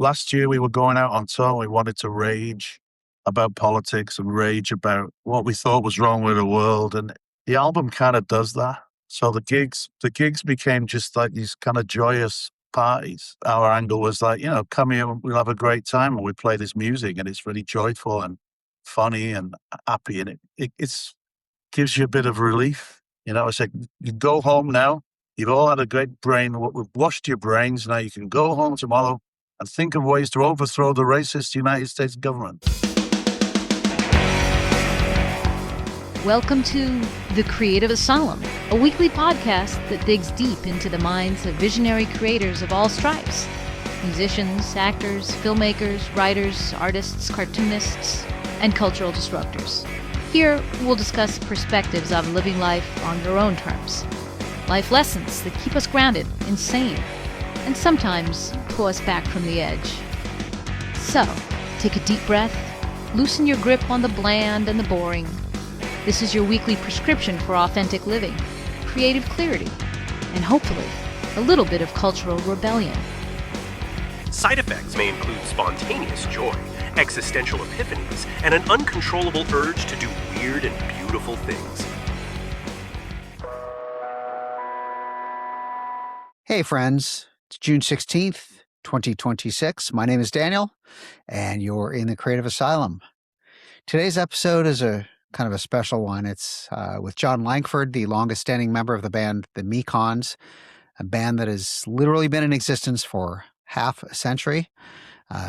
last year we were going out on tour. We wanted to rage about politics and rage about what we thought was wrong with the world. And the album kind of does that. So the gigs became just like these kind of joyous parties. Our angle was like, come here, we'll have a great time, and we play this music, and it's really joyful and funny and happy, and it's gives you a bit of relief. It's like you go home now. You've all had a great brain. We've washed your brains. Now you can go home tomorrow and think of ways to overthrow the racist United States government. Welcome to The Creative Asylum, a weekly podcast that digs deep into the minds of visionary creators of all stripes. Musicians, actors, filmmakers, writers, artists, cartoonists, and cultural disruptors. Here, we'll discuss perspectives of living life on your own terms. Life lessons that keep us grounded, insane, and sometimes pull us back from the edge. So, take a deep breath, loosen your grip on the bland and the boring. This is your weekly prescription for authentic living, creative clarity, and hopefully, a little bit of cultural rebellion. Side effects may include spontaneous joy, existential epiphanies, and an uncontrollable urge to do weird and beautiful things. Hey friends, it's June 16th, 2026. My name is Daniel, and you're in the Creative Asylum. Today's episode is a kind of a special one. It's with Jon Langford, the longest standing member of the band, the Mekons, a band that has literally been in existence for half a century.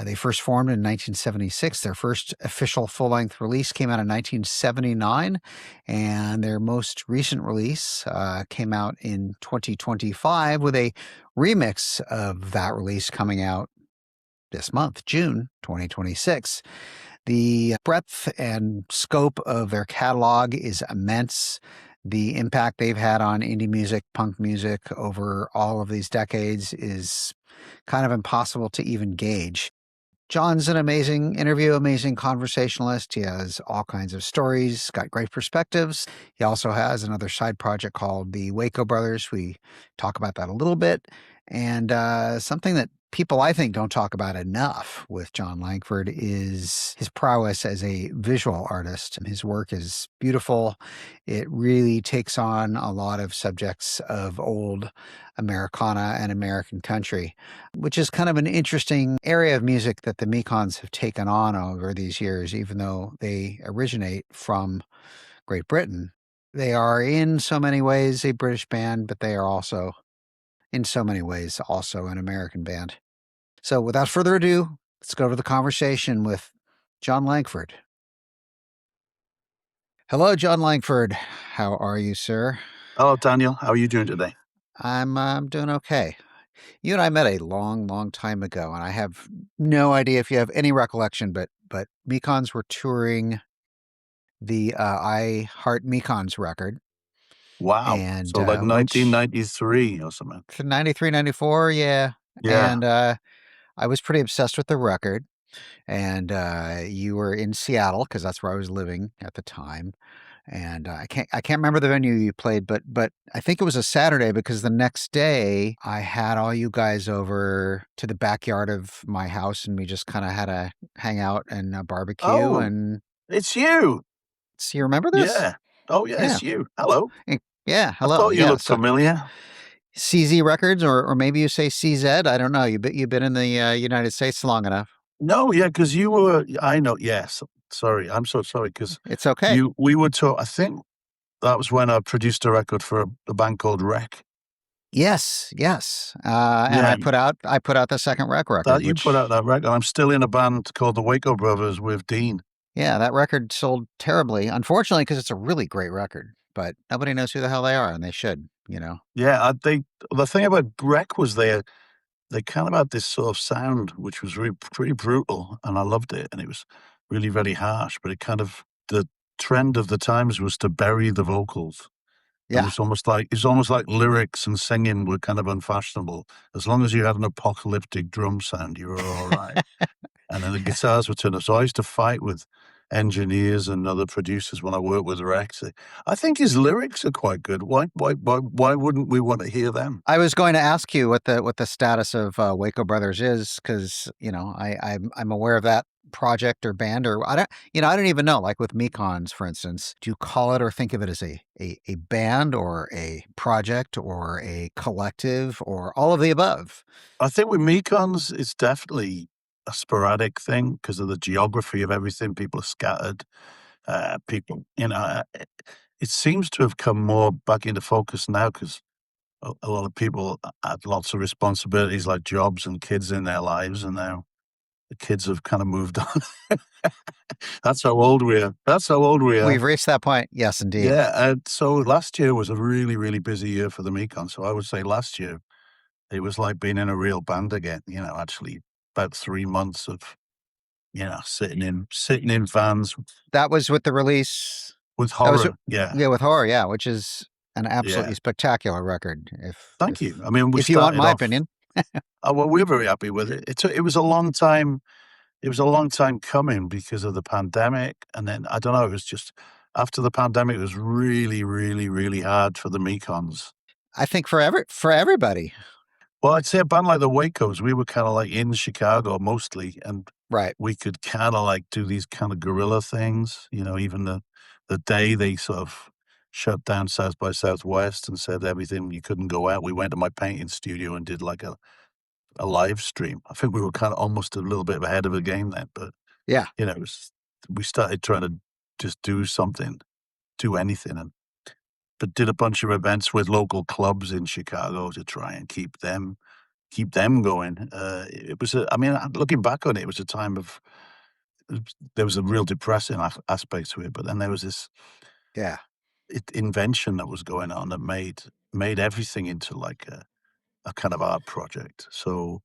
They first formed in 1976. Their first official full-length release came out in 1979, and their most recent release came out in 2025 with a remix of that release coming out this month, June 2026. The breadth and scope of their catalog is immense. The impact they've had on indie music, punk music over all of these decades is kind of impossible to even gauge. Jon's an amazing interview, amazing conversationalist. He has all kinds of stories, got great perspectives. He also has another side project called the Waco Brothers. We talk about that a little bit. And something that people, I think, don't talk about enough with Jon Langford is his prowess as a visual artist. His work is beautiful. It really takes on a lot of subjects of old Americana and American country, which is kind of an interesting area of music that the Mekons have taken on over these years, even though they originate from Great Britain. They are in so many ways a British band, but they are also in so many ways also an American band. So without further ado, let's go to the conversation with Jon Langford. Hello, Jon Langford. How are you, sir? Hello, Daniel. How are you doing today? I'm doing okay. You and I met a long, long time ago, and I have no idea if you have any recollection, but Mekons were touring the I Heart Mekons record. Wow. And, so like 1993 or something. 93, 94, yeah. Yeah. And I was pretty obsessed with the record. And you were in Seattle because that's where I was living at the time. And I can't remember the venue you played, but I think it was a Saturday because the next day I had all you guys over to the backyard of my house, and we just kind of had a hang out and barbecue. Oh, and it's you. So you remember this? Yeah. Oh, yeah, it's you. Hello. Yeah, hello. I thought you yeah, looked familiar. CZ Records, or maybe you say CZ. I don't know. You've been in the United States long enough. No, yeah, because you were. I know. Yes. Sorry, I'm so sorry. Because It's okay. we were talking. I think that was when I produced a record for a band called Wreck. Yes. And I put out the second record. You put out that record. I'm still in a band called the Waco Brothers with Dean. Yeah, that record sold terribly, unfortunately, because it's a really great record. But nobody knows who the hell they are, and they should, Yeah, the thing about Wreck was they kind of had this sort of sound which was really pretty brutal, and I loved it, and it was really very harsh. But the trend of the times was to bury the vocals. Yeah. It's almost like lyrics and singing were kind of unfashionable. As long as you had an apocalyptic drum sound, you were all right. And then the guitars were turned up. So I used to fight with engineers and other producers when I work with Rex. I think his lyrics are quite good. Why wouldn't we want to hear them? I was going to ask you what the status of Waco Brothers is, because I'm aware of that project or band, or I don't even know. Like with Mekons, for instance, do you call it or think of it as a band or a project or a collective or all of the above? I think with Mekons, it's definitely a sporadic thing because of the geography of everything. People are scattered. People, it seems to have come more back into focus now because a lot of people had lots of responsibilities like jobs and kids in their lives, and now the kids have kind of moved on. That's how old we are. That's how old we are. We've reached that point. Yes, indeed. Yeah. And so last year was a really, really busy year for the Mekons. So I would say last year it was like being in a real band again. Actually about 3 months of sitting in vans That was with the release. with That was horror. Yeah. with horror. Yeah, which is an absolutely spectacular record. Thank you. I mean, if you want my opinion. Oh, well, we're very happy with it. It was a long time. It was a long time coming because of the pandemic, and then I don't know. It was just after the pandemic, it was really, really, really hard for the Mekons. I think for everybody. Well, I'd say a band like the Wacos, we were kind of like in Chicago mostly, and Right. we could kind of like do these kind of guerrilla things. Even the day they sort of shut down South by Southwest and said everything, you couldn't go out. We went to my painting studio and did like a live stream. I think we were kind of almost a little bit ahead of the game then, but Yeah. we started trying to just do something, do anything, but did a bunch of events with local clubs in Chicago to try and keep them going. It was, looking back on it, it was a time of, there was a real depressing aspect to it, but then there was this Yeah. invention that was going on that made everything into like a kind of art project. So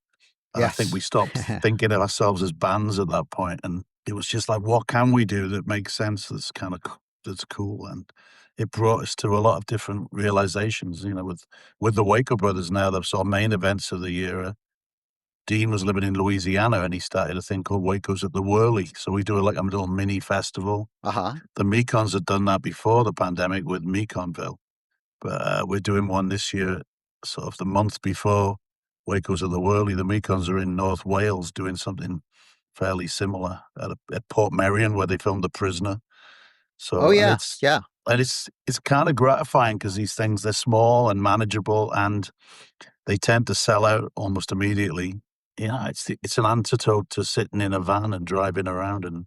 I think we stopped thinking of ourselves as bands at that point, and it was just like, what can we do that makes sense? That's cool, and it brought us to a lot of different realizations. With the Waco Brothers now, they've sort of main events of the year. Dean was living in Louisiana, and he started a thing called Waco's at the Whirly. So we do like a little mini festival. The Mekons had done that before the pandemic with Mekonville, but we're doing one this year, sort of the month before Waco's at the Whirly. The Mekons are in North Wales doing something fairly similar at Port Merion, where they filmed The Prisoner. So, and it's kind of gratifying because these things, they're small and manageable, and they tend to sell out almost immediately. It's an antidote to sitting in a van and driving around and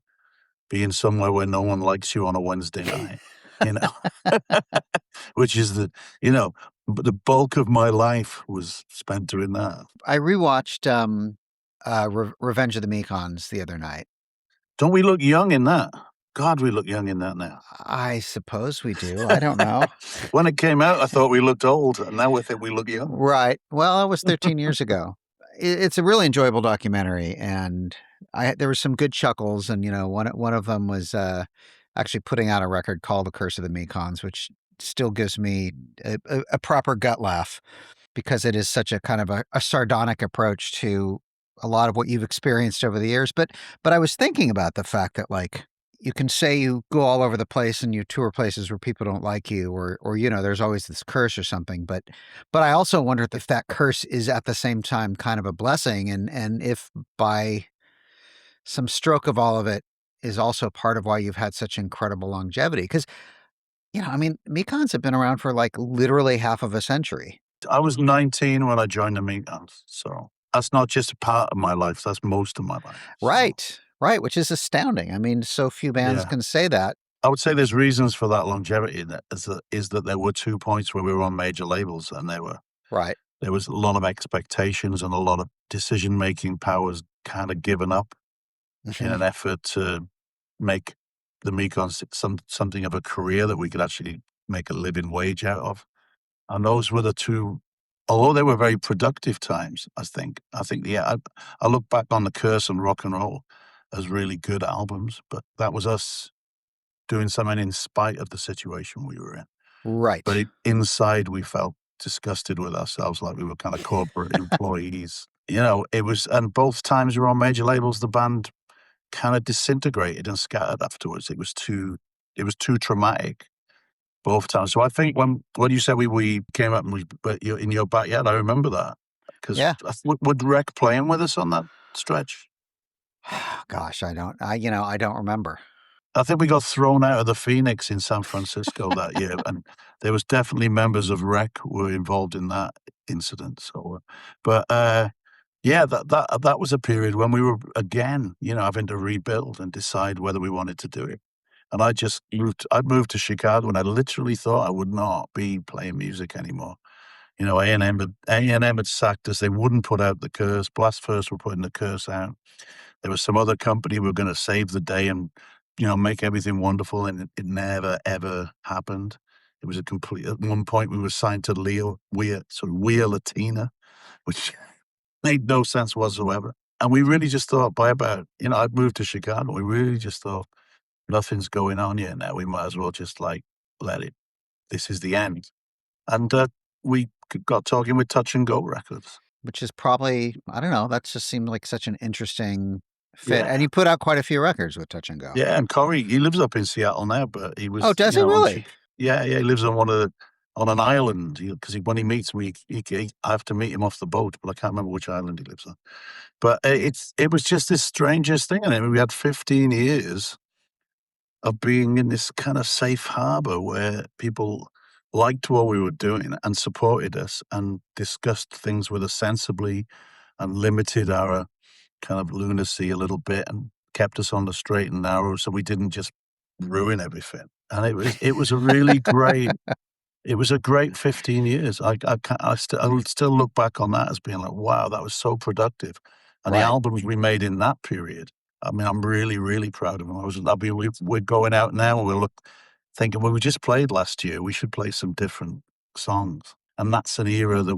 being somewhere where no one likes you on a Wednesday night, which is the bulk of my life was spent doing that. I rewatched Revenge of the Mekons the other night. Don't we look young in that? God, we look young in that now. I suppose we do. I don't know. When it came out, I thought we looked old, and now we think we look young. Right. Well, it was 13 years ago. It's a really enjoyable documentary, and there were some good chuckles, and one of them was actually putting out a record called The Curse of the Mekons, which still gives me a proper gut laugh because it is such a kind of a sardonic approach to a lot of what you've experienced over the years. But I was thinking about the fact that, like, you can say you go all over the place and you tour places where people don't like you, or there's always this curse or something. But I also wonder if that curse is at the same time kind of a blessing, and if by some stroke of all of it is also part of why you've had such incredible longevity. Because, Mekons have been around for like literally half of a century. I was 19 when I joined the Mekons, so that's not just a part of my life, that's most of my life. So. Right, which is astounding. I mean, so few bands can say that. I would say there's reasons for that longevity. Is that there were 2 points where we were on major labels, and there was a lot of expectations and a lot of decision-making powers kind of given up in an effort to make the Mekons something of a career that we could actually make a living wage out of. And those were the two, although they were very productive times, I think, I look back on The Curse and Rock and Roll as really good albums, but that was us doing something in spite of the situation we were in. Right. But inside we felt disgusted with ourselves, like we were kind of corporate employees. It was, and both times we were on major labels, the band kind of disintegrated and scattered afterwards. It was too traumatic both times. So I think when you said we came up and but you're in your backyard, I remember that because Yeah. would Rec playing with us on that stretch? Gosh, I don't remember. I think we got thrown out of the Phoenix in San Francisco that year, and there was definitely members of Rec who were involved in that incident. So, yeah, that was a period when we were again, having to rebuild and decide whether we wanted to do it. And I moved to Chicago, and I literally thought I would not be playing music anymore. A&M had sacked us. They wouldn't put out the Curse. Blast First were putting the Curse out. There was some other company who were going to save the day and, make everything wonderful, and it never, ever happened. It was at one point we were signed to Weir Latina, which made no sense whatsoever. And we really just thought by about, I'd moved to Chicago. We really just thought nothing's going on here now. We might as well just let it. This is the end. And we got talking with Touch and Go Records. Which is probably, I don't know, that just seemed like such an interesting fit. Yeah. And you put out quite a few records with Touch and Go. Yeah, and Corey, he lives up in Seattle now, but he was. Oh, does he really? Yeah, he lives on on an island because when he meets me, I have to meet him off the boat, but I can't remember which island he lives on. But it was just this strangest thing, and we had 15 years of being in this kind of safe harbor where people liked what we were doing and supported us and discussed things with us sensibly and limited our kind of lunacy a little bit and kept us on the straight and narrow so we didn't just ruin everything. And it was a really great, it was a great 15 years. I would still look back on that as being like, wow, that was so productive. And the albums we made in that period, I mean, I'm really, really proud of them. We're going out now and we're thinking, well, we just played last year. We should play some different songs. And that's an era that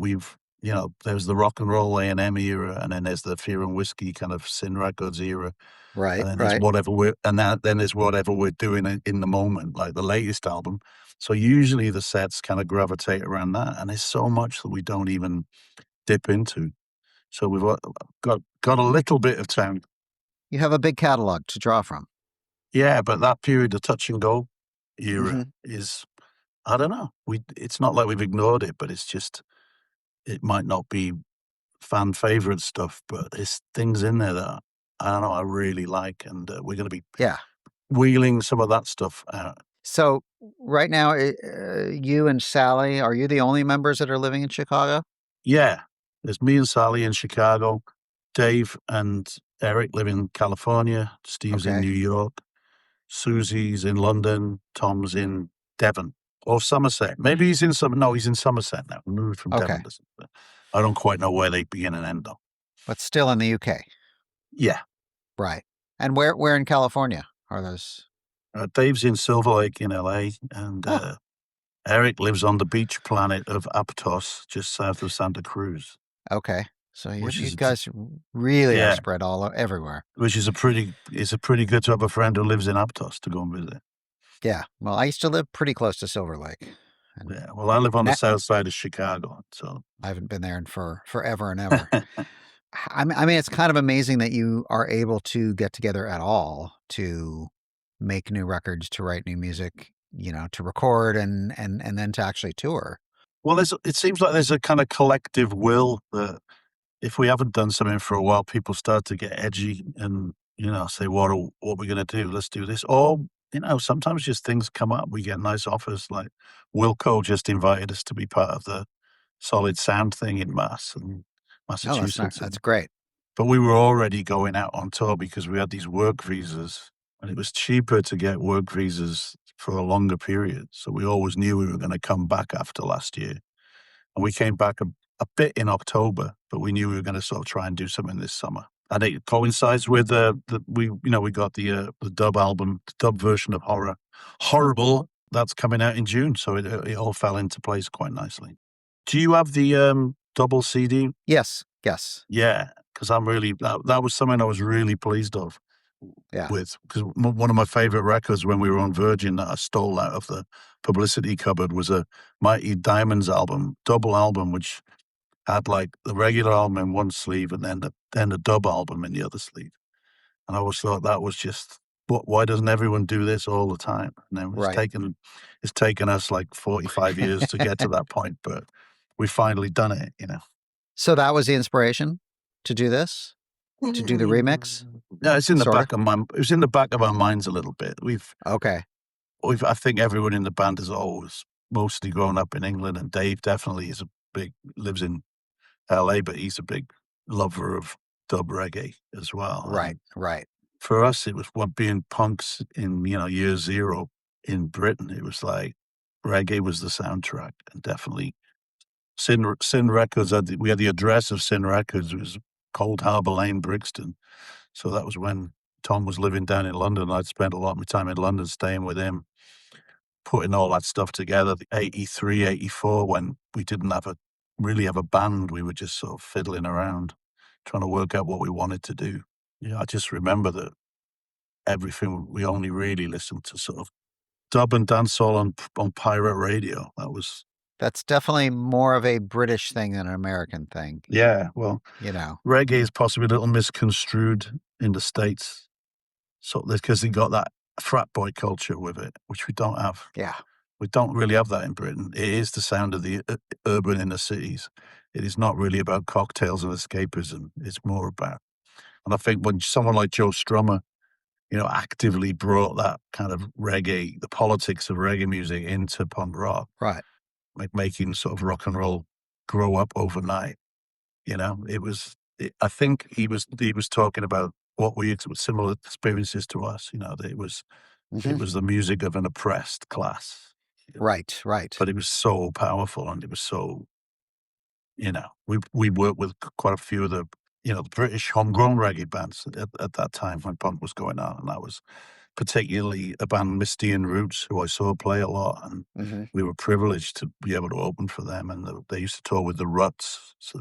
there's the rock and roll A&M era, and then there's the Fear and Whiskey kind of Sin Records era. Right, and then there's whatever we're doing in the moment, like the latest album. So usually the sets kind of gravitate around that, and there's so much that we don't even dip into. So we've got a little bit of time. You have a big catalog to draw from. Yeah, but that period, the Touch and Go era, is, I don't know. It's not like we've ignored it, but it's just, it might not be fan favorite stuff, but there's things in there that I don't know, I really like, and we're going to be wheeling some of that stuff out. So right now, you and Sally, are you the only members that are living in Chicago? Yeah, there's me and Sally in Chicago. Dave and Eric live in California. Steve's in New York. Susie's in London. Tom's in Devon or Somerset. Maybe he's in he's in Somerset now. We moved from Devon to Somerset. I don't quite know where they begin and end though. But still in the UK. Yeah. Right. And where in California are those? Dave's in Silver Lake in LA, and Eric lives on the beach planet of Aptos, just south of Santa Cruz. Okay. So you guys really are spread everywhere. Which is it's pretty good to have a friend who lives in Aptos to go and visit. Yeah. Well, I used to live pretty close to Silver Lake. Yeah. Well, I live on the south side of Chicago, so I haven't been there in forever and ever. I mean, it's kind of amazing that you are able to get together at all to make new records, to write new music, to record and then to actually tour. Well, it seems like there's a kind of collective will that if we haven't done something for a while, people start to get edgy and, say, what are we going to do? Let's do this. Or, sometimes just things come up. We get nice offers. Like Wilco just invited us to be part of the Solid Sound thing in Massachusetts. That's great. But we were already going out on tour because we had these work visas, and it was cheaper to get work visas for a longer period. So we always knew we were going to come back after last year. And we came back a bit in October, but we knew we were going to sort of try and do something this summer. And it coincides with we got the dub album, the dub version of Horrible, that's coming out in June. So it all fell into place quite nicely. Do you have the double CD? Yes. Yeah, because I'm really, that was something I was really pleased with, because one of my favorite records when we were on Virgin that I stole out of the publicity cupboard was a Mighty Diamonds album, double album, which had like the regular album in one sleeve and then the dub album in the other sleeve. And I always thought that was just, why doesn't everyone do this all the time? And then Right. it's taken us like 45 years to get to that point, but we finally done it, you know. So that was the inspiration to do this, to do the remix? Yeah, it's in the Sorta? back of it was in the back of our minds a little bit. Okay. I think everyone in the band has always mostly grown up in England, and Dave definitely lives in LA, but he's a big lover of dub reggae as well. Right, And right. for us, it was what being punks in, year zero in Britain. It was like reggae was the soundtrack, and definitely Sin Records. We had the address of Sin Records. It was Cold Harbour Lane, Brixton. So that was when Tom was living down in London. I'd spent a lot of my time in London staying with him, putting all that stuff together. 83, 84, when we didn't really have a band. We were just sort of fiddling around, trying to work out what we wanted to do. Yeah, I just remember that we only really listened to sort of dub and dancehall on pirate radio. That's definitely more of a British thing than an American thing, Yeah, well, you know? reggae is possibly a little misconstrued in the States. So because they got that frat boy culture with it, which we don't have. Yeah. We don't really have that in Britain. It is the sound of the urban inner cities. It is not really about cocktails and escapism. It's more about, and I think when someone like Joe Strummer, actively brought that kind of reggae, the politics of reggae music into punk rock, Right. like making sort of rock and roll grow up overnight. I think he was talking about what similar experiences to us. That it was Mhm. the music of an oppressed class. Right, right. But it was so powerful, and it was so, we worked with quite a few of the, the British homegrown reggae bands at that time when punk was going on, and that was particularly a band, Misty and Roots, who I saw play a lot, and Mhm. we were privileged to be able to open for them, and they used to tour with the Ruts, so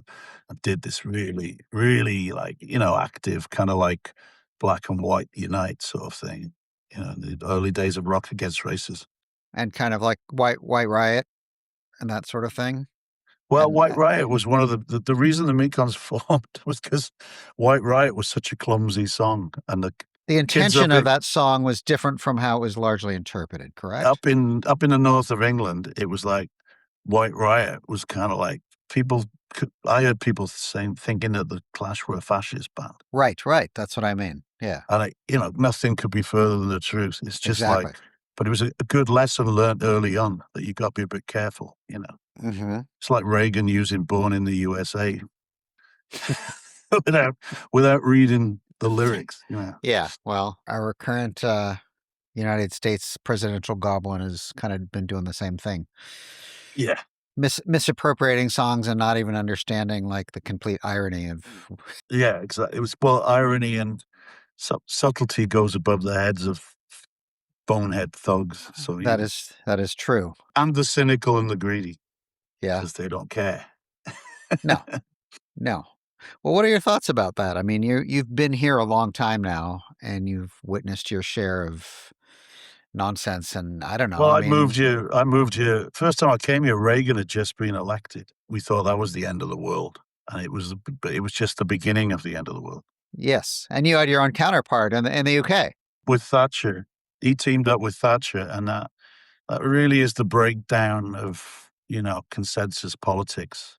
I did this really, really, like, active, kind of like Black and White Unite sort of thing, in the early days of Rock Against Racism. And kind of like White Riot and that sort of thing? Well, And, White Riot was one of the reason the Mekons formed was because White Riot was such a clumsy song, and the the kids intention of that song was different from how it was largely interpreted, correct? up in the north of England, it was like White Riot was kind of like I heard people thinking that the Clash were a fascist band, Right, right. That's what I mean. Yeah, and nothing could be further than the truth. It's just exactly. but it was a good lesson learned early on that you got to be a bit careful. Mhm. It's like Reagan using "Born in the USA" without reading the lyrics. Yeah, well, our current United States presidential goblin has kind of been doing the same thing. Yeah, Misappropriating songs and not even understanding like the complete irony of yeah, exactly. It was, well, irony and subtlety goes above the heads of bonehead thugs. So that is true. and the cynical and the greedy, Yeah. because they don't care. No. No. Well, what are your thoughts about that? I mean, you've been here a long time now and you've witnessed your share of nonsense and I don't know. Well, I I mean, moved here. I moved here. First time I came here, Reagan had just been elected. We thought that was the end of the world, and it was just the beginning of the end of the world. yes. And you had your own counterpart in the UK. With Thatcher, he teamed up with Thatcher, and that really is the breakdown of consensus politics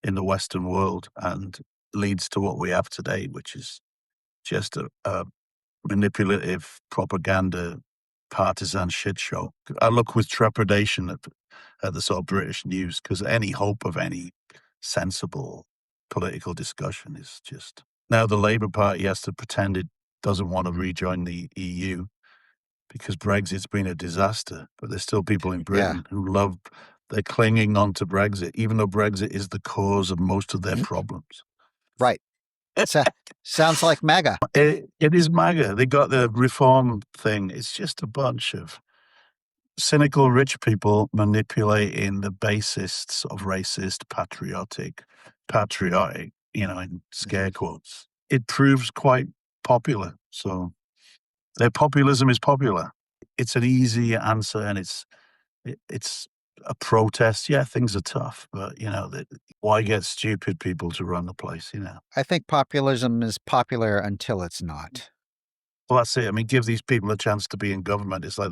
in the Western world, and leads to what we have today, which is just a manipulative propaganda partisan shit show. I look with trepidation at the sort of British news, because any hope of any sensible political discussion is just, now the Labour Party has to pretend it doesn't want to rejoin the EU because Brexit's been a disaster, but there's still people in Britain who they're clinging on to Brexit, even though Brexit is the cause of most of their problems. Right. Sounds like MAGA. It is MAGA. They got the reform thing. It's just a bunch of cynical rich people manipulating the basest, sort of racist, patriotic, in scare quotes. It proves quite popular. So their populism is popular. It's an easy answer, and it's a protest. Yeah, things are tough, but why get stupid people to run the place? I think populism is popular until it's not. Well, that's it. I mean, give these people a chance to be in government. It's like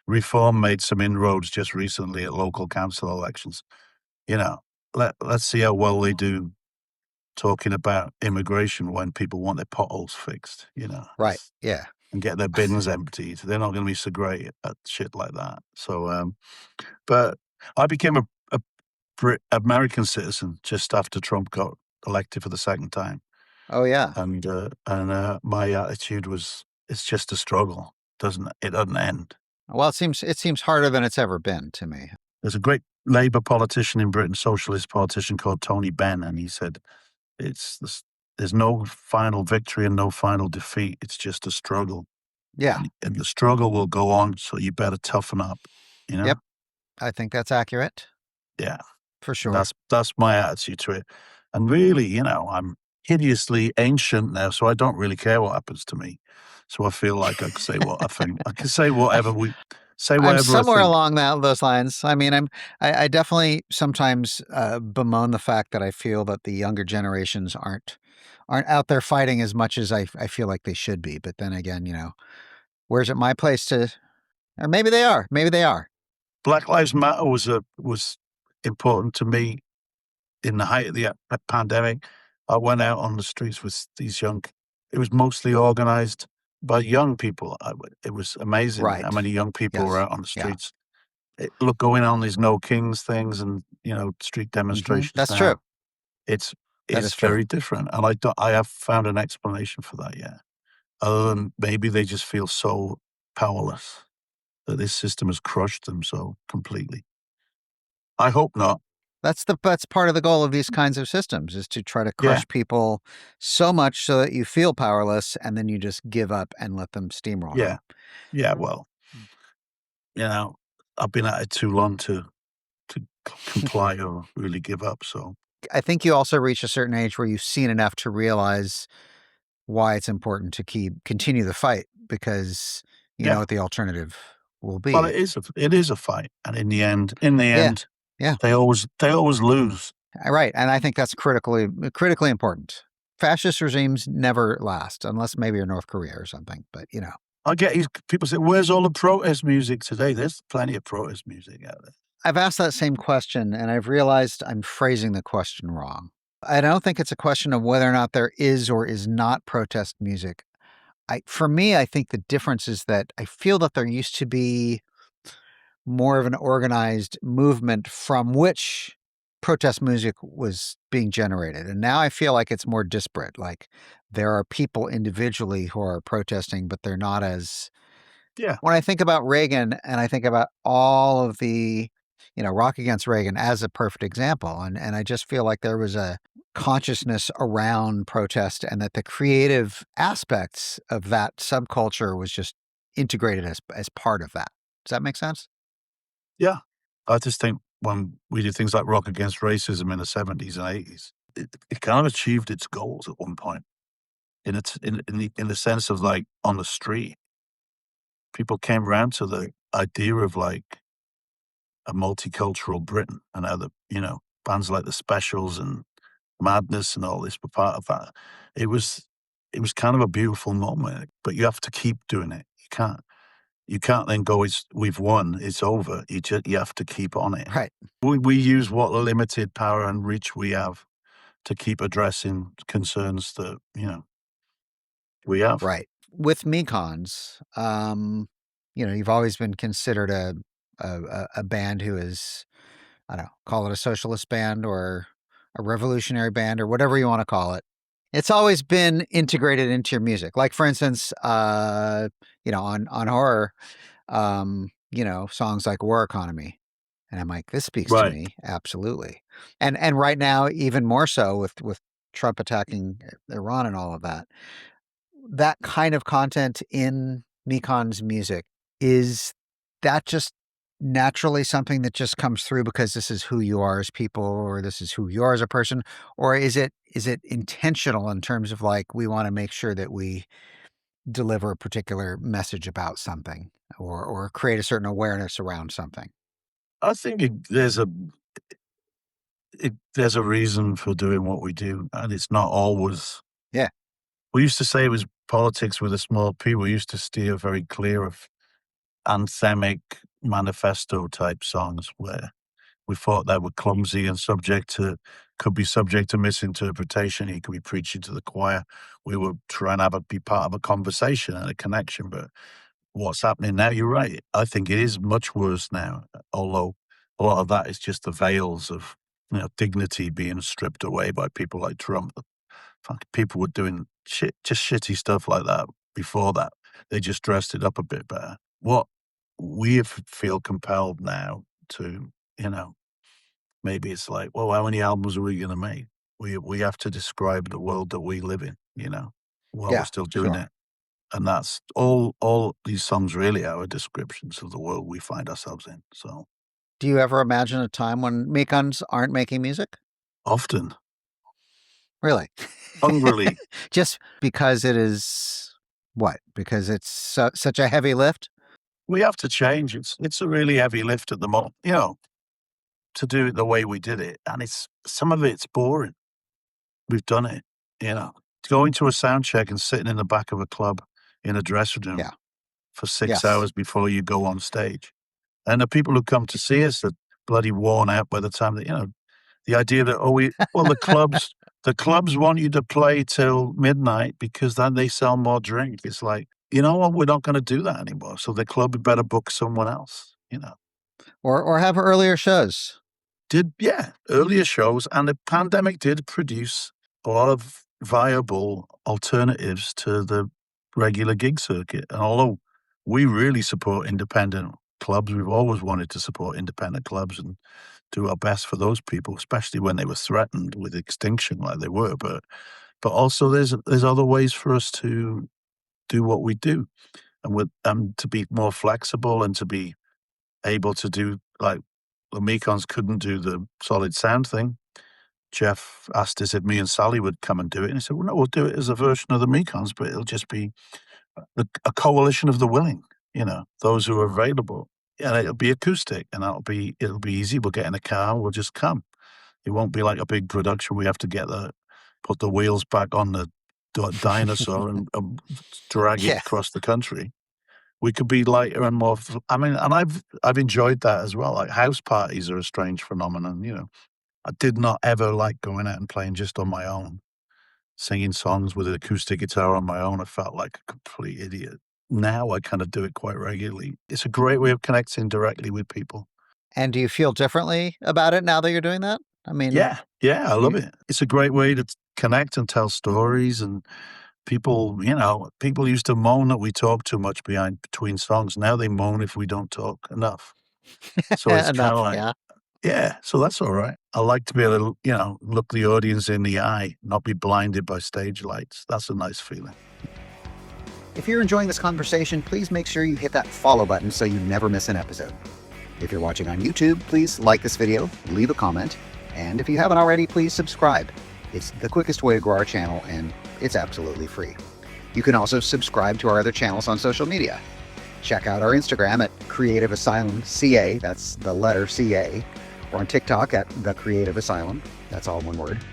Reform made some inroads just recently at local council elections. You know, let's see how well they do talking about immigration when people want their potholes fixed, Right. Yeah. and get their bins emptied. They're not gonna be so great at shit like that. So, but I became a American citizen just after Trump got elected for the second time, Oh, yeah. and my attitude was, "It's just a struggle. It doesn't end." Well, it seems harder than it's ever been to me. There's a great Labour politician in Britain, socialist politician called Tony Benn, and he said, "It's this there's no final victory and no final defeat. It's just a struggle, Yeah. and the struggle will go on, so you better toughen up," you know? Yep. I think that's accurate Yeah. for And sure. that's my attitude to it. And really, I'm hideously ancient now, so I don't really care what happens to me. So I feel like I can say what I think. I can say I'm whatever I somewhere think. along those lines. I mean, I definitely sometimes bemoan the fact that I feel that the younger generations aren't out there fighting as much as I feel like they should be. But then again, where's it my place to? Or maybe they are. Maybe they are. Black Lives Matter was important to me in the height of the pandemic. I went out on the streets with these it was mostly organized by young people. It was amazing how Right. many young people were Yes. out on the Yeah. streets. Look, going on these No Kings things and, street demonstrations That's true. now. It's That is it's true. very different, and I have found an explanation for that yet, other than maybe they just feel so powerless that this system has crushed them so completely. I hope not. That's part of the goal of these kinds of systems is to try to Yeah, crush people so much so that you feel powerless and then you just give up and let them steamroll yeah, you. yeah, well, you know, I've been at it too long to comply or really give up, so I think you also reach a certain age where you've seen enough to realize why it's important to continue the fight because you know yeah. what the alternative will Well, be. it is a fight, and in the Yeah. end, Yeah. they always lose. Right. And I think that's critically important. Fascist regimes never last unless maybe you're North Korea or something, but I get these people say, "Where's all the protest music today?" There's plenty of protest music out there. I've asked that same question and I've realized I'm phrasing the question wrong. I don't think it's a question of whether or not there is or is not protest music. For me, I think the difference is that I feel that there used to be more of an organized movement from which protest music was being generated. And now I feel like it's more disparate. Like there are people individually who are protesting, but they're not as Yeah, when I think about Reagan and I think about all of the, Rock Against Reagan as a perfect example. And I just feel like there was a consciousness around protest and that the creative aspects of that subculture was just integrated as part of that. Does that make sense? yeah. I just think when we did things like Rock Against Racism in the '70s and '80s, it kind of achieved its goals at one point in the sense of, like, on the street. People came around to the idea of, like, a multicultural Britain and how bands like The Specials and Madness and all this were part of that. It was it was kind of a beautiful moment, but you have to keep doing it. You can't then go, "We've won, it's over." You have to keep on it. Right. We use what limited power and reach we have to keep addressing concerns that, we have. Right. With Mekons, you've always been considered a band who is, I don't know, call it a socialist band or a revolutionary band or whatever you want to call it. It's always been integrated into your music. Like for instance, on horror, songs like War Economy. And I'm like, this speaks to Right. me. Absolutely. And right now, even more so with Trump attacking Iran and all of that. That kind of content in Mekon's music, is that just naturally something that just comes through because this is who you are as people or this is who you are as a person? Or is it intentional in terms of like, we want to make sure that we deliver a particular message about something or create a certain awareness around something? I think there's a reason for doing what we do, and it's not always Yeah. we used to say it was politics with a small p. We used to steer very clear of anthemic manifesto type songs where we thought they were clumsy and could be subject to misinterpretation. He could be preaching to the choir. We were trying to be part of a conversation and a connection. But what's happening now, you're right. I think it is much worse now, although a lot of that is just the veils of dignity being stripped away by people like Trump. People were doing just shitty stuff like that before that. They just dressed it up a bit better. What we feel compelled now to, maybe it's like, well, how many albums are we going to make? We have to describe the world that we live in, while we're Yeah, still doing sure. it. And that's all these songs really are descriptions of the world we find ourselves in. So Do you ever imagine a time when Mekons aren't making music? often, Really? hungrily, Just because it is what? Because it's such a heavy lift? we have to change. It's a really heavy lift at the moment, to do it the way we did it. And some of it's boring. We've done it, going to a sound check and sitting in the back of a club in a dressing room Yeah. for 6 Yes. hours before you go on stage. And the people who come to see us are bloody worn out by the time that, the idea that, the clubs want you to play till midnight because then they sell more drink. It's like, you know what? We're not going to do that anymore. So the club better book someone else, Or have earlier shows. Earlier shows. And the pandemic did produce a lot of viable alternatives to the regular gig circuit. And although we really support independent clubs, we've always wanted to support independent clubs and do our best for those people, especially when they were threatened with extinction like they were. But also there's other ways for us to do what we do and to be more flexible and to be able to do, like, the Mekons couldn't do the solid sound thing. Jeff asked us if me and Sally would come and do it. And he said, well, no, we'll do it as a version of the Mekons, but it'll just be a coalition of the willing, those who are available. And it'll be acoustic and it'll be easy. We'll get in a car, we'll just come. It won't be like a big production. We have to put the wheels back on the dinosaur and drag it Yeah. across the country. We could be lighter and more. And I've enjoyed that as well. Like, house parties are a strange phenomenon. I did not ever like going out and playing just on my own, singing songs with an acoustic guitar on my own. I felt like a complete idiot. Now I kind of do it quite regularly. It's a great way of connecting directly with people. And do you feel differently about it now that you're doing that? I mean, Yeah, I love it. It's a great way to connect and tell stories. And people used to moan that we talk too much between songs. Now they moan if we don't talk enough. So it's kind of like, so that's all right. I like to be able to, look the audience in the eye, not be blinded by stage lights. That's a nice feeling. If you're enjoying this conversation, please make sure you hit that follow button so you never miss an episode. If you're watching on YouTube, please like this video, leave a comment, and if you haven't already, please subscribe. It's the quickest way to grow our channel, and it's absolutely free. You can also subscribe to our other channels on social media. Check out our Instagram at Creative Asylum CA, that's the letter CA, or on TikTok at The Creative Asylum, that's all one word.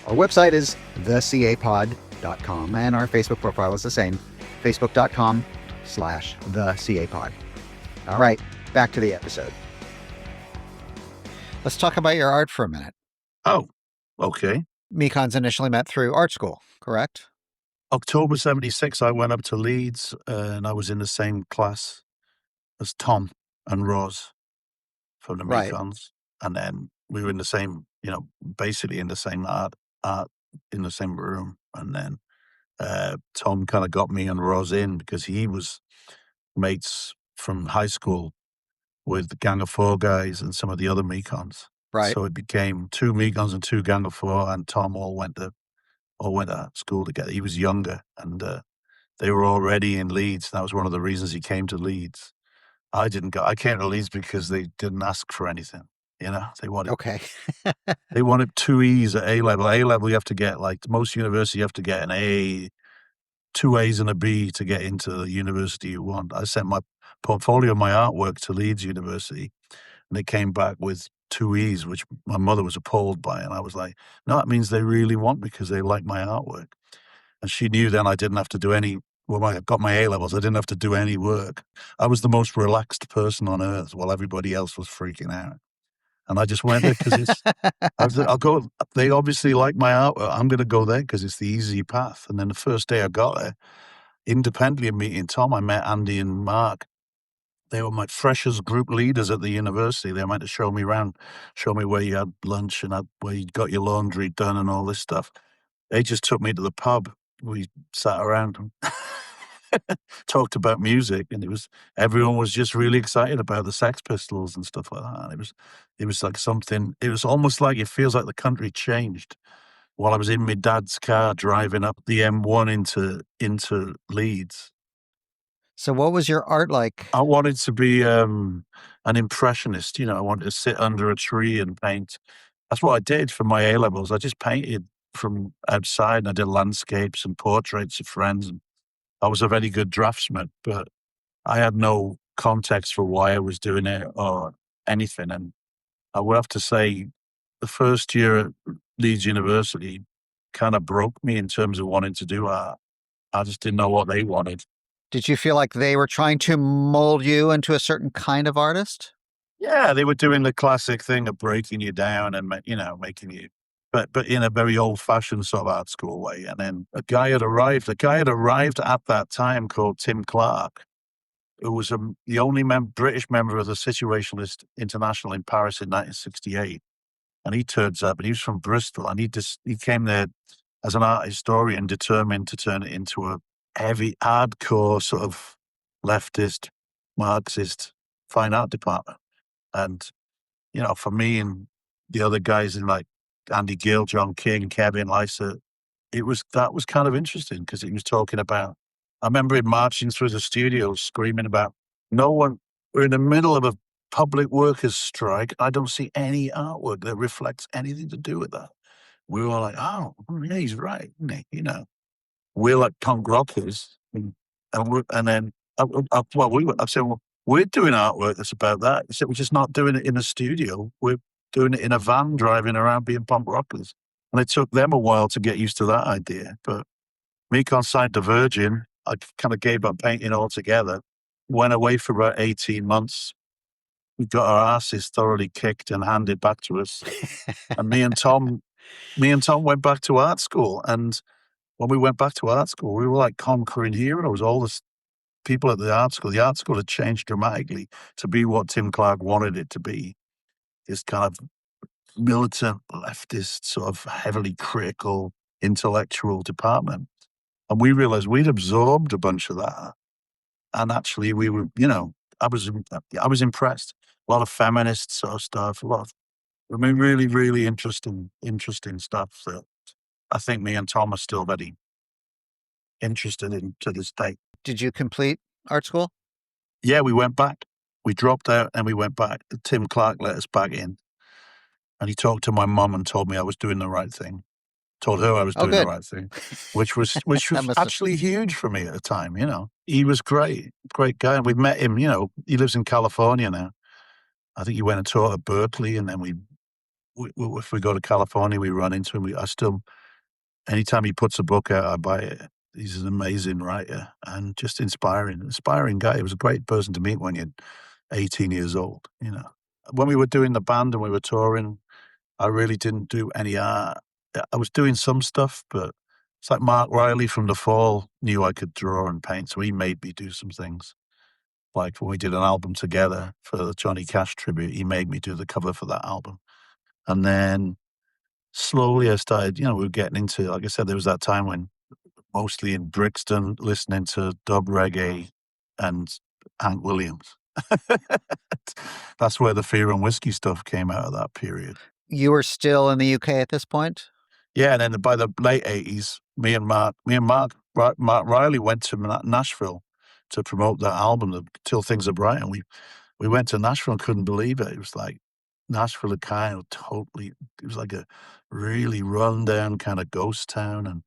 Our website is thecapod.com, and our Facebook profile is the same, facebook.com/thecapod. All right, back to the episode. Let's talk about your art for a minute. Oh, okay. Mekons initially met through art school, correct? October 76, I went up to Leeds and I was in the same class as Tom and Roz from the Right. Mekons. And then we were in the same, basically in the same art in the same room. And then Tom kind of got me and Roz in because he was mates from high school with the Gang of Four guys and some of the other Mekons. Right. So it became two Mekons and two Gang of Four, and Tom all went to school together. He was younger, and they were already in Leeds. That was one of the reasons he came to Leeds. I didn't go. I came to Leeds because they didn't ask for anything. They wanted they wanted 2 E's at A level. A level, you have to get, like most universities, you have to get an A, 2 A's and a B to get into the university you want. I sent my portfolio, my artwork to Leeds University, and they came back with 2 E's, which my mother was appalled by. And I was like, no, that means they really want me because they like my artwork. And she knew then I didn't have to do any, when I got my A-levels, I didn't have to do any work. I was the most relaxed person on earth while everybody else was freaking out. And I just went there because I'll go, they obviously like my art. I'm going to go there because it's the easy path. And then the first day I got there, independently of meeting Tom, I met Andy and Mark. They were my freshers group leaders at the university. They went to show me around, show me where you had lunch and where you got your laundry done and all this stuff. They just took me to the pub. We sat around and talked about music, and everyone was just really excited about the Sex Pistols and stuff like that. And it was like something. It was almost like it feels like the country changed while I was in my dad's car driving up the M1 into Leeds. So what was your art like? I wanted to be an impressionist. I wanted to sit under a tree and paint. That's what I did for my A-levels. I just painted from outside, and I did landscapes and portraits of friends. And I was a very good draftsman, but I had no context for why I was doing it or anything. And I would have to say the first year at Leeds University kind of broke me in terms of wanting to do art. I just didn't know what they wanted. Did you feel like they were trying to mold you into a certain kind of artist? Yeah, they were doing the classic thing of breaking you down and, making you, but in a very old-fashioned sort of art school way. And then a guy had arrived at that time called Tim Clark, who was the only British member of the Situationist International in Paris in 1968. And he turns up, and he was from Bristol, and he came there as an art historian, determined to turn it into a heavy, hardcore sort of leftist, Marxist fine art department. And, for me and the other guys in like Andy Gill, John King, Kevin, Lysa, that was kind of interesting because he was talking about, I remember him marching through the studio screaming about, we're in the middle of a public workers' strike. I don't see any artwork that reflects anything to do with that. We were like, oh, yeah, he's right, isn't he? We're like punk rockers. And then, I said, well, we're doing artwork that's about that. He said, we're just not doing it in a studio. We're doing it in a van driving around being punk rockers. And it took them a while to get used to that idea. But Mekons signed to Virgin. I kind of gave up painting altogether. Went away for about 18 months. We got our asses thoroughly kicked and handed back to us. And me and Tom went back to art school. And when we went back to art school, we were like conquering heroes. All the people at the art school had changed dramatically to be what Tim Clark wanted it to be. This kind of militant, leftist, sort of heavily critical, intellectual department. And we realized we'd absorbed a bunch of that. And actually we were, I was impressed. A lot of feminist sort of stuff, really, really interesting stuff that I think me and Tom are still very interested in to this day. Did you complete art school? Yeah, we went back. We dropped out and we went back. Tim Clark let us back in. And he talked to my mum and told me I was doing the right thing. Told her I was doing the right thing, which was actually huge for me at the time, He was great guy. And we met him, he lives in California now. I think he went and taught at Berkeley, and then if we go to California, we run into him. Anytime he puts a book out, I buy it. He's an amazing writer and just inspiring guy. He was a great person to meet when you're 18 years old, When we were doing the band and we were touring, I really didn't do any art. I was doing some stuff, but it's like Mark Riley from The Fall knew I could draw and paint, so he made me do some things. Like when we did an album together for the Johnny Cash tribute, he made me do the cover for that album. And then slowly I started, we were getting into, like I said, there was that time when mostly in Brixton, listening to dub reggae and Hank Williams. That's where the Fear and Whiskey stuff came out of that period. You were still in the UK at this point? Yeah, and then by the late 80s, me and Mark Riley went to Nashville to promote that album, Till Things Are Bright, and we went to Nashville and couldn't believe it. It was like Nashville had kind of it was like a really run-down kind of ghost town, and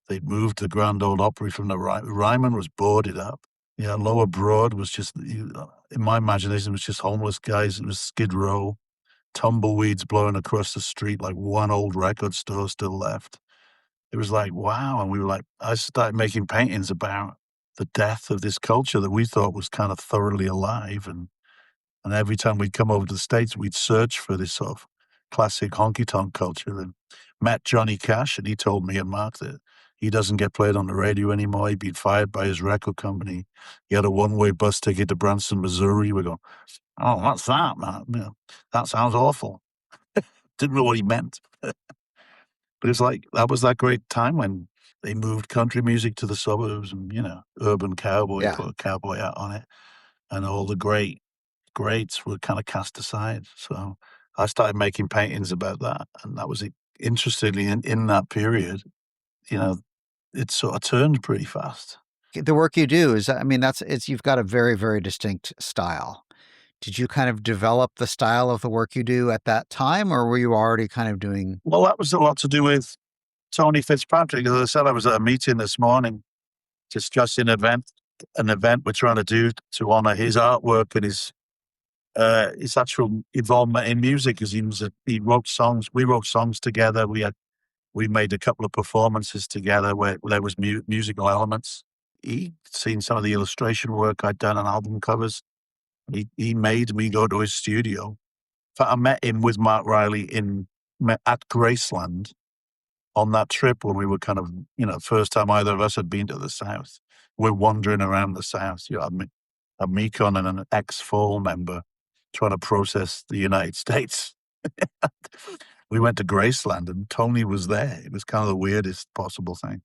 they'd moved the Grand Ole Opry from the Ryman was boarded up. Yeah, Lower Broad was just, in my imagination, it was just homeless guys. It was Skid Row, tumbleweeds blowing across the street, like one old record store still left. it was like, wow. And we were like, I started making paintings about the death of this culture that we thought was kind of thoroughly alive. And every time we'd come over to the States, we'd search for this sort of classic honky-tonk culture. And met Johnny Cash, and he told me and Mark that he doesn't get played on the radio anymore. He'd been fired by his record company. He had a one-way bus ticket to Branson, Missouri. We go, oh, what's that, man? You know, that sounds awful. Didn't know what he meant. But it's like, that was that great time when they moved country music to the suburbs and, you know, Urban Cowboy, Yeah. put a cowboy hat on it. And all the greats were kind of cast aside. So I started making paintings about that. And that was interestingly in that period, you know, it sort of turned pretty fast. The work you do is, I mean, you've got a very, very distinct style. Did you kind of develop the style of the work you do at that time, or were you already kind of doing? Well, that was a lot to do with Tony Fitzpatrick. As I said, I was at a meeting this morning discussing an event we're trying to do to honor his artwork and his actual involvement in music, because he wrote songs. We wrote songs together. We made a couple of performances together where there was musical elements. He'd seen some of the illustration work I'd done on album covers. He made me go to his studio. In fact, I met him with Mark Riley at Graceland on that trip when we were kind of, you know, first time either of us had been to the South. We're wandering around the South. You know, a Mekon and an ex-Fall member trying to process the United States. We went to Graceland and Tony was there. It was kind of the weirdest possible thing.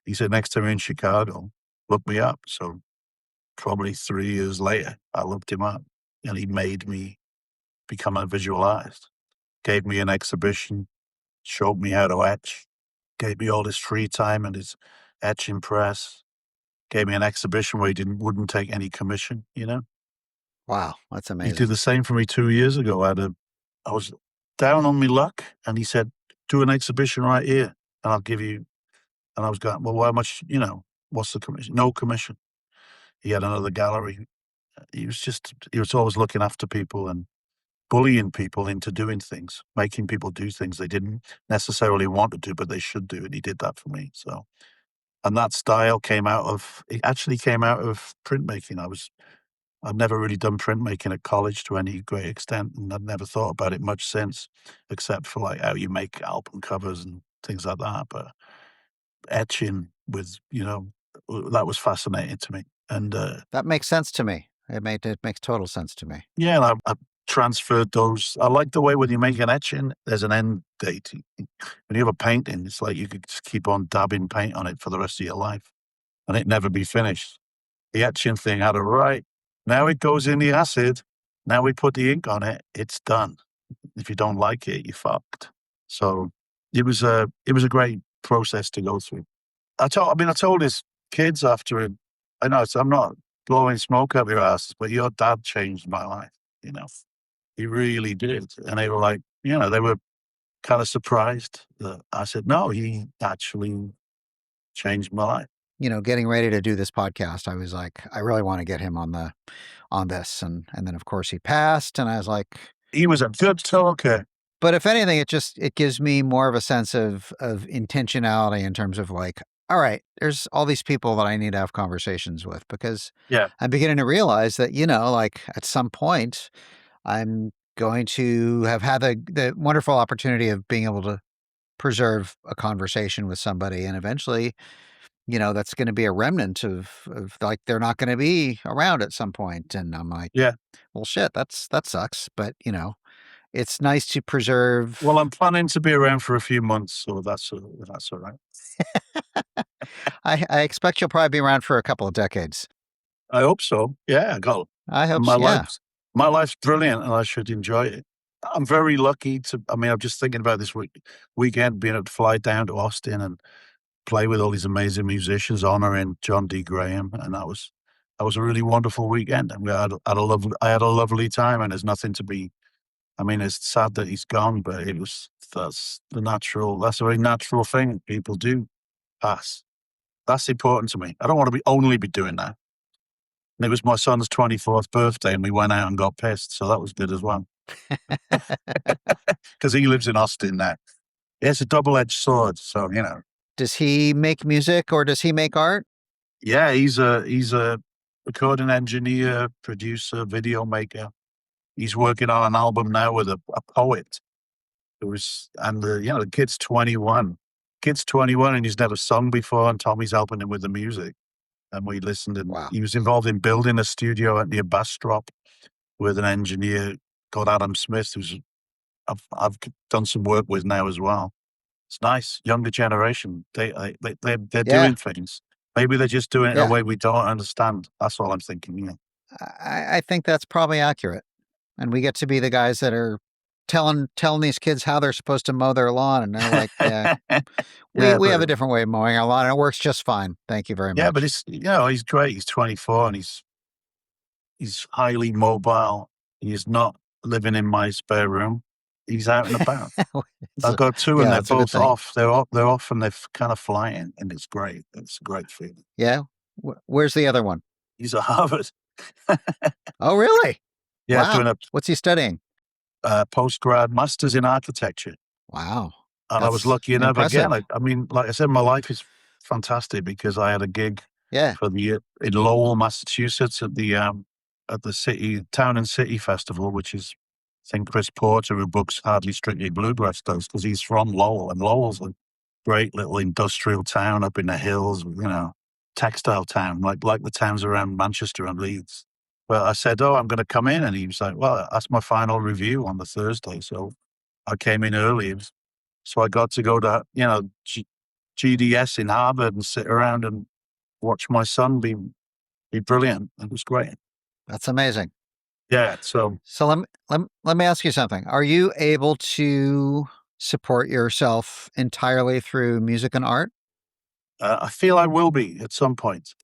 He said, next time you're in Chicago, look me up. So probably 3 years later, I looked him up and he made me become a visual artist. Gave me an exhibition, showed me how to etch, gave me all his free time and his etching press, gave me an exhibition where he wouldn't take any commission, you know? Wow, that's He amazing. did the same for me 2 years ago. I was down on my luck and he said, do an exhibition right here and I'll give you, and I was going, well, how much, you know, what's the commission? No commission. He had another gallery. He was always looking after people and bullying people into doing things, making people do things they didn't necessarily want to do, but they should do. And he did that for me. So, and that style actually came out of printmaking. I'd never really done printmaking at college to any great extent, and I'd never thought about it much since, except for like how you make album covers and things like that. But etching with, you know, that was fascinating to me. And That makes sense to me. It makes total sense to me. yeah, and I transferred those. I like the way when you make an etching, there's an end date. When you have a painting, it's like you could just keep on dabbing paint on it for the rest of your life and it never be finished. The etching thing had a right. Now it goes in the acid. Now we put the ink on it. It's done. If you don't like it, you're fucked. So it was a great process to go through. I told his kids after it, I know I'm not blowing smoke up your asses, but your dad changed my life, you know. He really did. And they were like, you know, they were kind of surprised that I said, no, he actually changed my life. You know, getting ready to do this podcast, I was like, I really want to get him on this. And then of course he passed. And I was like, He was a good talker. but if anything, it gives me more of a sense of intentionality in terms of like, all right, there's all these people that I need to have conversations with, because Yeah. I'm beginning to realize that, you know, like at some point I'm going to have had the wonderful opportunity of being able to preserve a conversation with somebody. And eventually, you know, that's going to be a remnant of like, they're not going to be around at some point. And I'm like, Yeah. well, shit, that sucks. But, you know, it's nice to preserve. Well, I'm planning to be around for a few months, so that's all right. I expect you'll probably be around for a couple of decades. I hope so. Yeah, I hope my so. Yeah. life's brilliant, and I should enjoy it. I'm very lucky to. I mean, I'm just thinking about this weekend being able to fly down to Austin and play with all these amazing musicians, honoring John D. Graham, and that was a really wonderful weekend. And I had a lovely time, and there's nothing to be. I mean, it's sad that he's gone, but that's a very natural thing people do pass. That's important to me. I don't want to only be doing that. And it was my son's 24th birthday and we went out and got pissed. So that was good as well. Because he lives in Austin now. It's a double-edged sword. So, you know, Does he make music or does he make art? Yeah, he's a recording engineer, producer, video maker. He's working on an album now with a poet. The kid's 21. Kid's 21 and he's never sung before, and Tommy's helping him with the music. And we listened, and Wow. he was involved in building a studio at near Bastrop with an engineer called Adam Smith, who's I've done some work with now as well. It's nice, younger generation. They're Yeah. doing things. Maybe they're just doing it in a Yeah. way we don't understand. That's all I'm thinking. Yeah. I think that's probably accurate. And we get to be the guys that are telling these kids how they're supposed to mow their lawn, and they're like, yeah, Yeah, we have but a different way of mowing our lawn, and it works just fine. Thank you very yeah, much. but he's great. He's 24 and he's highly mobile. He's not living in my spare room. He's out and about. I've got two, and yeah, they're it's a good both thing. off. They're off, and they're kind of flying, and it's great. It's a great feeling. Yeah. Where's the other one? He's at Harvard. Oh, really? Yeah, Wow. doing a What's he studying? post-grad master's in architecture. Wow. And I was That's lucky enough impressive. again. I mean, like I said, my life is fantastic because I had a gig Yeah. in Lowell, Massachusetts at the city town and city festival, which is, I think, Chris Porter, who books Hardly Strictly Bluegrass, does, because he's from Lowell, and Lowell's a great little industrial town up in the hills, textile town, like the towns around Manchester and Leeds. But I said, "Oh, I'm going to come in," and he was like, "Well, that's my final review on the Thursday," so I came in early. So I got to go to GDS in Harvard and sit around and watch my son be brilliant. It was great. That's amazing. Yeah. So let me ask you something. Are you able to support yourself entirely through music and art? I feel I will be at some point.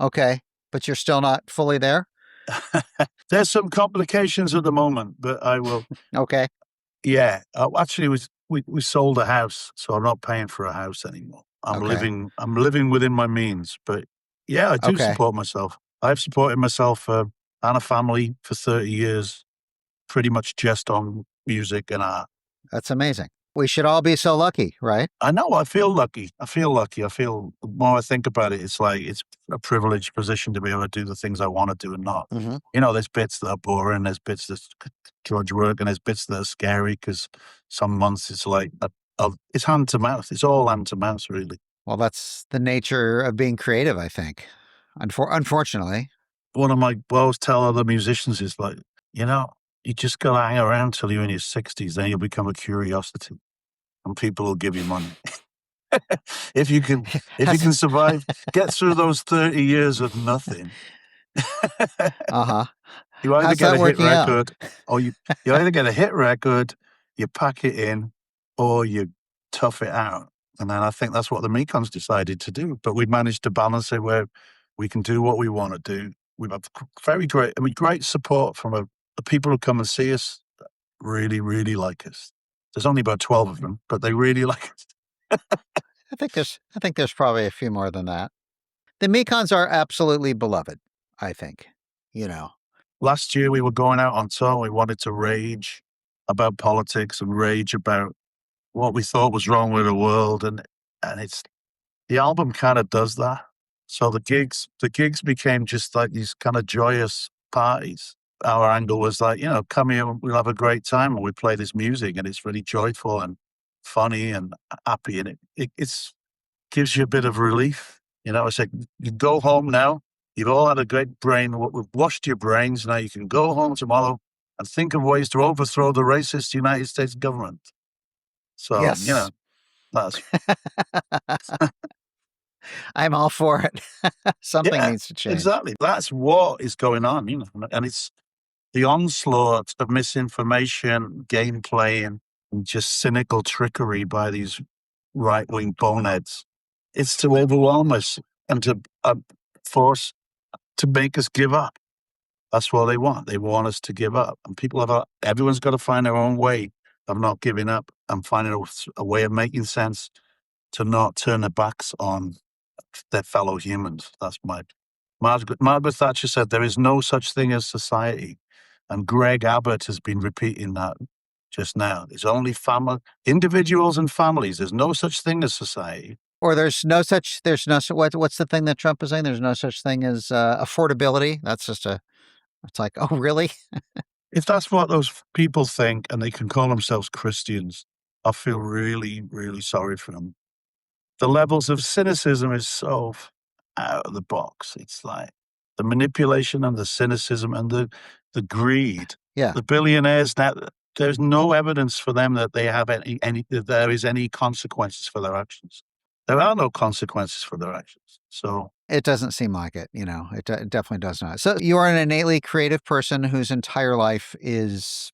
Okay, but you're still not fully there? There's some complications at the moment, but I will. Okay. Yeah. Actually, we sold a house, so I'm not paying for a house anymore. I'm Okay. living within my means. But yeah, I do Okay. support myself. I've supported myself and a family for 30 years, pretty much just on music and art. That's amazing. We should all be so lucky, right? I know. I feel lucky. I feel the more I think about it, it's like it's a privileged position to be able to do the things I want to do and not. Mm-hmm. There's bits that are boring, there's bits that drudge work, and there's bits that are scary because some months it's like it's hand to mouth. It's all hand to mouth, really. Well, that's the nature of being creative, I think. Unfortunately. One of my I always tell other musicians is like, you just gotta hang around till you're in your 60s, then you'll become a curiosity, and people will give you money. If you can survive, get through those 30 years of nothing. Uh-huh. You either How's get that a hit working out? record, or you either get a hit record, you pack it in, or you tough it out. And then I think that's what the Mekons decided to do. But we managed to balance it where we can do what we want to do. We've had great support from the people who come and see us. Really, really like us. There's only about 12 of them, but they really like us. I think there's probably a few more than that. The Mekons are absolutely beloved, I think. Last year we were going out on tour. We wanted to rage about politics and rage about what we thought was wrong with the world, and it's the album kind of does that. So the gigs became just like these kind of joyous parties. Our angle was like, come here, we'll have a great time, and we play this music, and it's really joyful and funny and happy, and it's gives you a bit of relief. It's like you go home now. You've all had a great brain. We've washed your brains. Now you can go home tomorrow and think of ways to overthrow the racist United States government. So, Yes. that's I'm all for it. Something yeah, needs to change. exactly. That's what is going on, and it's the onslaught of misinformation, gameplay, and just cynical trickery by these right-wing boneheads. It's to overwhelm us and to force to make us give up. That's what they want. They want us to give up. And everyone's got to find their own way of not giving up and finding a way of making sense to not turn their backs on their fellow humans. That's Margaret Thatcher said there is no such thing as society. And Greg Abbott has been repeating that just now. There's only individuals and families. There's no such thing as society. Or there's no such what's the thing that Trump is saying? There's no such thing as affordability. That's just it's like, oh, really? If that's what those people think and they can call themselves Christians, I feel really, really sorry for them. The levels of cynicism is so out of the box. It's like the manipulation and the cynicism and the greed. Yeah. The billionaires now, there's no evidence for them that they have any that there is any consequences for their actions. There are no consequences for their actions. So It doesn't seem like it, it definitely does not. So you are an innately creative person whose entire life is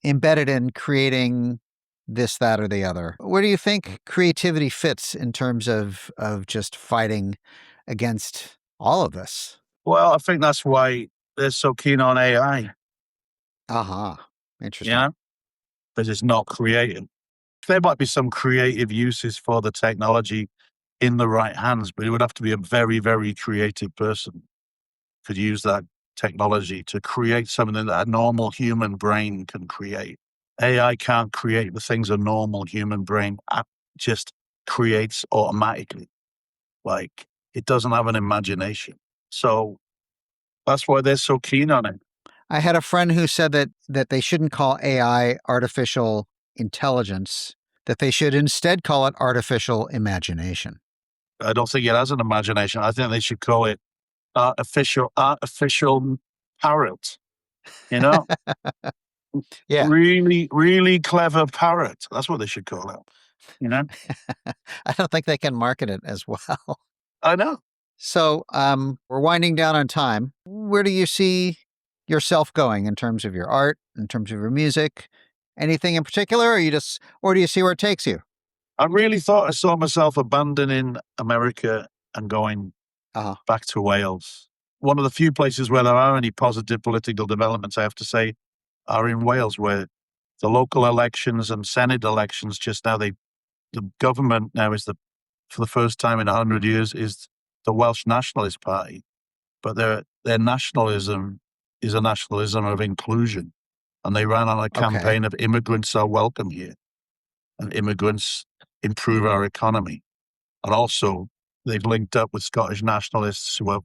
embedded in creating this, that, or the other. Where do you think creativity fits in terms of just fighting against all of this? well, I think that's why they're so keen on AI. Uh-huh. Interesting. Yeah, because it's not creative. There might be some creative uses for the technology in the right hands, but it would have to be a very, very creative person could use that technology to create something that a normal human brain can create. AI can't create the things a normal human brain just creates automatically. Like, it doesn't have an imagination. So that's why they're so keen on it. I had a friend who said that they shouldn't call AI artificial intelligence, that they should instead call it artificial imagination. I don't think it has an imagination. I think they should call it artificial parrot, you know? Yeah. Really, really clever parrot. That's what they should call it, you know? I don't think they can market it as well. I know. So we're winding down on time. Where do you see yourself going in terms of your art, in terms of your music? Anything in particular, or do you see where it takes you? I really thought I saw myself abandoning America and going Uh-huh. back to Wales. One of the few places where there are any positive political developments, I have to say, are in Wales, where the local elections and Senate elections just now, the government now is for the first time in 100 years, is the Welsh Nationalist Party. But their nationalism is a nationalism of inclusion. And they ran on a campaign of immigrants are welcome here and immigrants improve our economy. And also, they've linked up with Scottish nationalists who are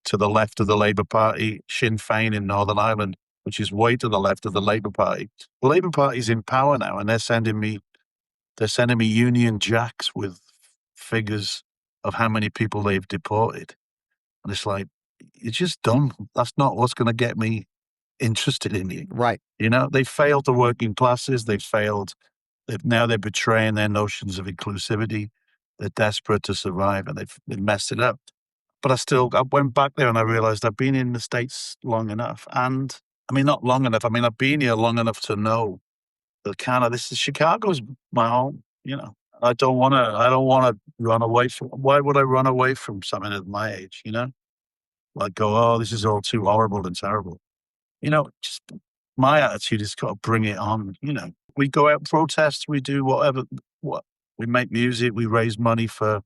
to the left of the Labour Party, Sinn Féin in Northern Ireland, which is way to the left of the Labour Party. The Labour Party's in power now, and they're sending me Union Jacks with figures of how many people they've deported. And it's like, you're just dumb. That's not what's going to get me interested in you. Right. You know, they failed the working classes. They're betraying their notions of inclusivity. They're desperate to survive, and they've messed it up. But I went back there and I realized I've been in the States long enough. And I mean, not long enough. I mean, I've been here long enough to know that Chicago's my home, you know. I don't want to run away why would I run away from something at my age, you know? Like go, oh, this is all too horrible and terrible. You know, just my attitude is got to bring it on, you know. We go out protest, we do whatever, we make music, we raise money for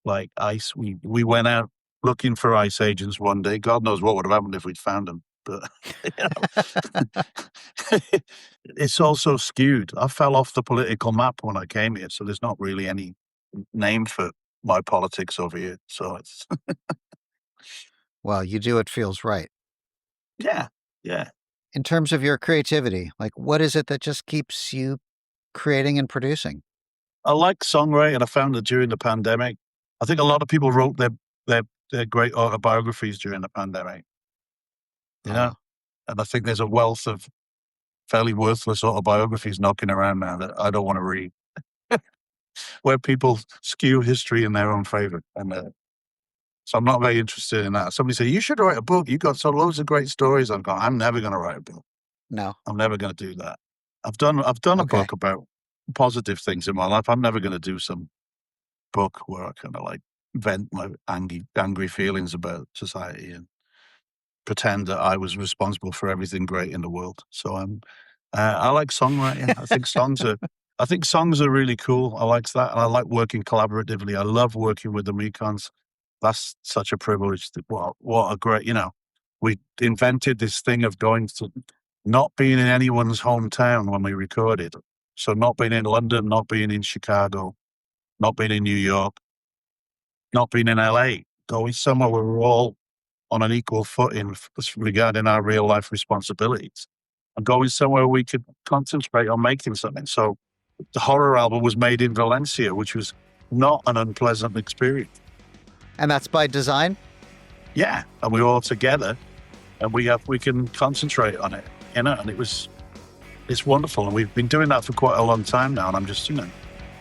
like ICE. We went out looking for ICE agents one day. God knows what would have happened if we'd found them. But you know, it's also skewed. I fell off the political map when I came here, so there's not really any name for my politics over here. So it's Well, you do what feels right. yeah. In terms of your creativity, like what is it that just keeps you creating and producing? I like songwriting. I found that during the pandemic, I think a lot of people wrote their great autobiographies during the pandemic. You know, and I think there's a wealth of fairly worthless autobiographies knocking around now that I don't want to read, where people skew history in their own favor. And so I'm not very interested in that. Somebody said, you should write a book. You got so loads of great stories. I'm never going to write a book. No. I'm never going to do that. I've done a book about positive things in my life. I'm never going to do some book where I kind of like vent my angry feelings about society and pretend that I was responsible for everything great in the world. So I like songwriting. I think songs are really cool. I like that. And I like working collaboratively. I love working with the Mekons. That's such a privilege. What a great, you know, we invented this thing of going to not being in anyone's hometown when we recorded. So not being in London, not being in Chicago, not being in New York, not being in LA, going somewhere where we're all on an equal footing regarding our real life responsibilities, and going somewhere we could concentrate on making something. So the horror album was made in Valencia, which was not an unpleasant experience. And that's by design? Yeah, and we were all together, and we can concentrate on it, and it's wonderful. And we've been doing that for quite a long time now, and I'm just,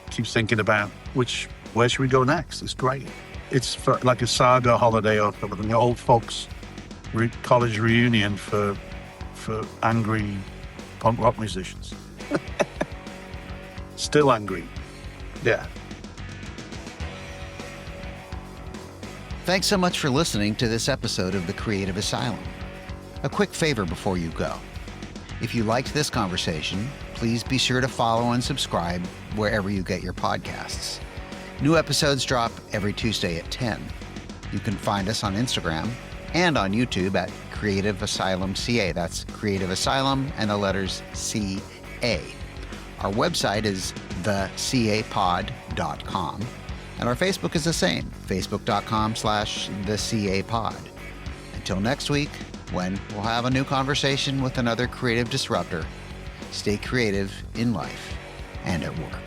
keep thinking about where should we go next? It's great. It's like a saga holiday or something, the old folks college reunion for angry punk rock musicians. Still angry. Yeah. Thanks so much for listening to this episode of The Creative Asylum. A quick favor before you go. If you liked this conversation, please be sure to follow and subscribe wherever you get your podcasts. New episodes drop every Tuesday at 10. You can find us on Instagram and on YouTube at Creative Asylum CA. That's Creative Asylum and the letters CA. Our website is thecapod.com. And our Facebook is the same, facebook.com/thecapod. Until next week, when we'll have a new conversation with another creative disruptor, stay creative in life and at work.